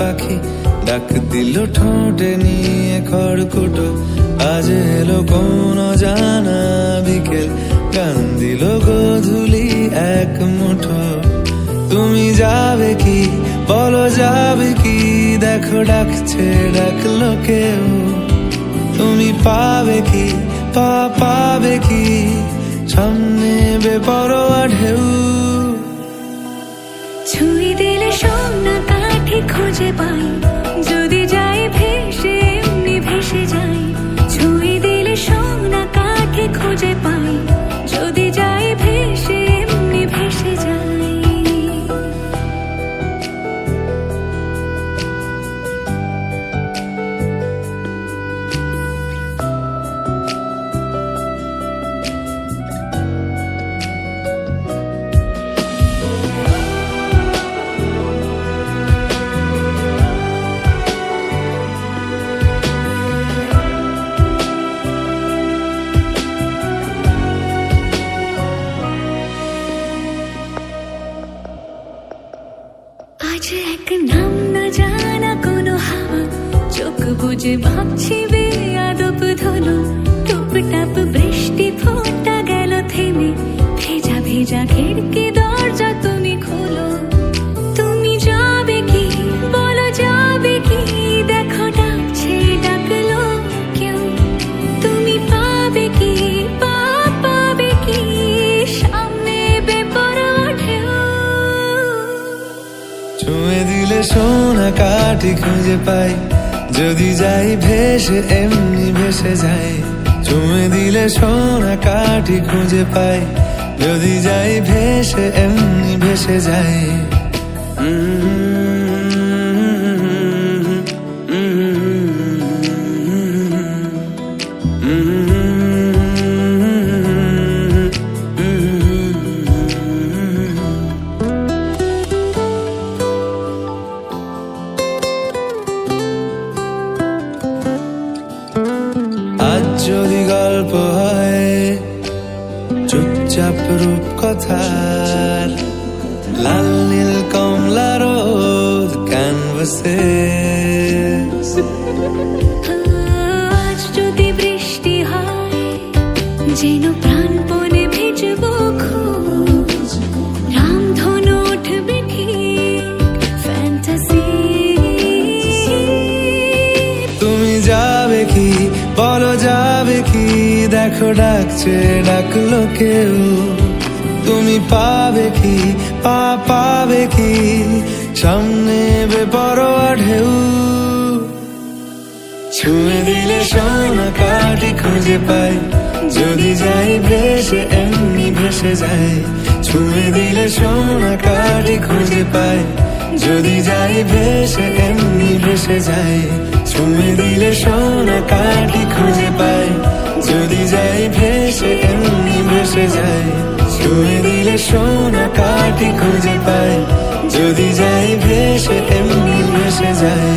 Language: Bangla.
পাখি ডাক দিল ঠোঁটে নিয়ে খড়কুটো। আজ এলো কোন জানা বিকেল, গান দিল গোধূলি এক মুঠো। তুমি যাবে কি বলো, যাবে কি? দেখো ডাকছে, ডাকলো কেউ। তুমি পাবে কি পাবে কি? সামনে বেপরোয়া ঢেউ। ছুঁই দিলে সোনা কাঠি খুঁজে পাই, যদি যাই ভেসে এমনি ভেসে যাই। ছুঁই দিলে সোনা কাঠি খুঁজে পাই, যদি যাই ভেসে এমনি ভেসে যাই। আজ এক নাম না জানা কোনো হাওয়া, চোখ বুঝে ভাবছি বেয়াদব ধনু। টুপটাপ বৃষ্টি ফোঁটা গেল থেমে, ভেজা ভেজা খিড়কি দরজা তুমি খোলো। তুমি যাবে কি বলো, যাবে কি? দেখো ডাকছে, ডাকলো কেউ। তুমি পাবে কি পাবে কি? সামনে বেপরোয়া ঢেউ। ছুঁয়ে দিলে সোনা কাঠি খুঁজে পাই, যদি যাই ভেসে এমনি ভেসে যাই। ছুঁয়ে দিলে সোনা কাঠি খুঁজে পাই, যদি যাই ভেসে এমনি ভেসে যাই। আজ যদি গল্প হয় চুপচাপ রূপকথার, লাল নীল কমলা রোদ ক্যানভাসে। আজ যদি বৃষ্টি হয়, যেন প্রাণপণে ভিজবো খুব। রামধনু উঠবে ঠিক ফ্যান্টাসি। তুমি যাবে কি বলো, যাবে কি? দেখো ডাকছে, ডাকলো কেউ। তুমি পাবে কি পাবে কি? সামনে বেপরোয়া ঢেউ। ছুঁয়ে দিলে সোনা কাঠি খুঁজে পাই, যদি যাই ভেসে এমনি ভেসে যাই। ছুঁয়ে দিলে সোনা কাঠি খুঁজে পাই, যদি যাই ভেসে এমনি ভেসে যাই। ছুঁয়ে দিলে সোনা কাঠি খুঁজে পাই, যদি যাই ভেসে এমনি ভেসে যাই। ছুঁয়ে দিলে সোনা কাঠি খুঁজে পাই, যদি যাই ভেসে এমনি ভেসে যাই।